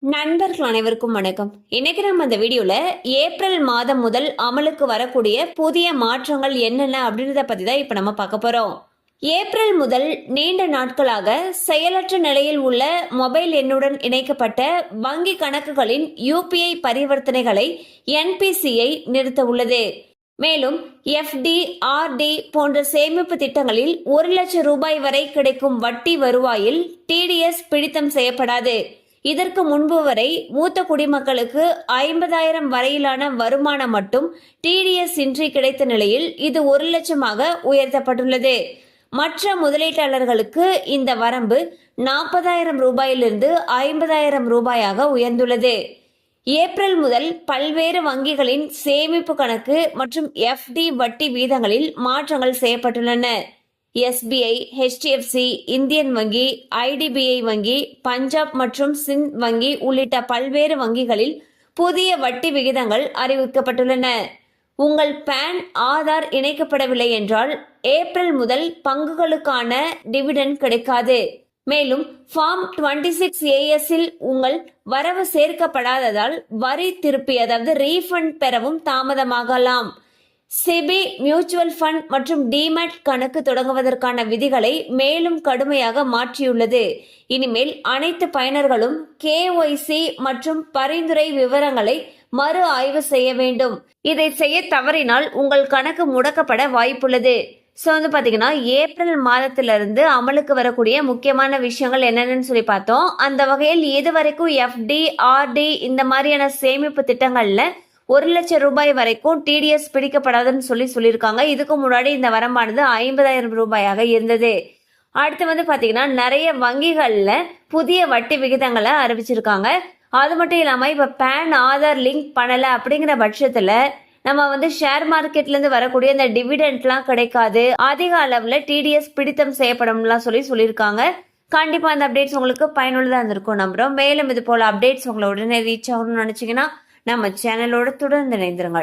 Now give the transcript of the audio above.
நண்பர்கள் அனைவருக்கும் வணக்கம். இன்னைக்கு நம்ம இந்த வீடியோல ஏப்ரல் மாதம் முதல் அமலுக்கு வரக்கூடிய புதிய மாற்றங்கள் என்னென்ன அப்படின்றத பத்தி தான் இப்ப நம்ம பார்க்க போறோம். ஏப்ரல் முதல் நீண்ட நாட்களாக செயலற்ற நிலையில் உள்ள மொபைல் எண்ணுடன் இணைக்கப்பட்ட வங்கி கணக்குகளின் யூபிஐ பரிவர்த்தனைகளை என்பிசிஐ நிறுத்த உள்ளது. மேலும் எஃப்டி, ஆர்டி போன்ற சேமிப்பு திட்டங்களில் 1,00,000 ரூபாய் வரை கிடைக்கும் வட்டி வருவாயில் டிடிஎஸ் பிடித்தம் செய்யப்படாது. இதற்கு முன்பு வரை மூத்த குடிமக்களுக்கு 50,000 வரையிலான வருமானம் மட்டும் டிடிஎஸ் இன்றி கிடைத்த நிலையில் இது 1,00,000 உயர்த்தப்பட்டுள்ளது. மற்ற முதலீட்டாளர்களுக்கு இந்த வரம்பு 40,000 ரூபாயிலிருந்து 50,000 ரூபாயாக உயர்ந்துள்ளது. ஏப்ரல் முதல் பல்வேறு வங்கிகளின் சேமிப்பு கணக்கு மற்றும் எஃப்டி வட்டி வீதங்களில் மாற்றங்கள் செய்யப்பட்டுள்ளன. எஸ்பிஐ, ஹெச்டிஎஃப்சி, இந்தியன் வங்கி, ஐடிபிஐ வங்கி, பஞ்சாப் மற்றும் சிந்த் வங்கி உள்ளிட்ட பல்வேறு வங்கிகளில் புதிய வட்டி விகிதங்கள் அறிவிக்கப்பட்டுள்ளன. உங்கள் பேன், ஆதார் இணைக்கப்படவில்லை என்றால் ஏப்ரல் முதல் பங்குகளுக்கான டிவிடெண்ட் கிடைக்காது. மேலும் ஃபார்ம் 26AS இல் உங்கள் வரவு சேர்க்கப்படாததால் வரி திருப்பி அதாவது ரீஃபண்ட் பெறவும் தாமதமாகலாம். செபி மியூச்சுவல் ஃபண்ட் மற்றும் டிமேட் கணக்கு தொடங்குவதற்கான விதிகளை மேலும் கடுமையாக மாற்றியுள்ளது. இனிமேல் அனைத்து பயனர்களும் KYC மற்றும் பரிந்துரை விவரங்களை மறு ஆய்வு செய்ய வேண்டும். இதை செய்ய தவறினால் உங்கள் கணக்கு முடக்கப்பட வாய்ப்புள்ளது. ஸோ பாத்தீங்கன்னா ஏப்ரல் மாதத்திலிருந்து அமலுக்கு வரக்கூடிய முக்கியமான விஷயங்கள் என்னென்னு சொல்லி பார்த்தோம். அந்த வகையில் இதுவரைக்கும் எஃப்டி, ஆர்டி இந்த மாதிரியான சேமிப்பு திட்டங்கள்ல 1,00,000 ரூபாய் வரைக்கும் டிடிஎஸ் பிடிக்கப்படாதுன்னு சொல்லியிருக்காங்க. இதுக்கு முன்னாடி இந்த வரம்பானது 50,000 ரூபாயாக இருந்தது. அடுத்து பாத்தீங்கன்னா நிறைய வங்கிகள்ல புதிய வட்டி விகிதங்களை அறிவிச்சிருக்காங்க. அது மட்டும் இல்லாம இப்ப பேன், ஆதார் லிங்க் பண்ணல அப்படிங்கிற பட்சத்துல நம்ம ஷேர் மார்க்கெட்ல இருந்து வரக்கூடிய இந்த டிவிடெண்ட்லாம் கிடைக்காது. அதிக அளவுல டிடிஎஸ் பிடித்தம் செய்யப்படும்லாம் சொல்லியிருக்காங்க. கண்டிப்பா அந்த அப்டேட்ஸ் உங்களுக்கு பயனுள்ளதா இருந்திருக்கும் நம்புறோம். மேலும் இது போல அப்டேட்ஸ் உங்களை உடனே ரீச் ஆகணும்னு நினைச்சீங்கன்னா நம்ம சேனலோட தொடர்ந்து இணைந்திருங்கள்.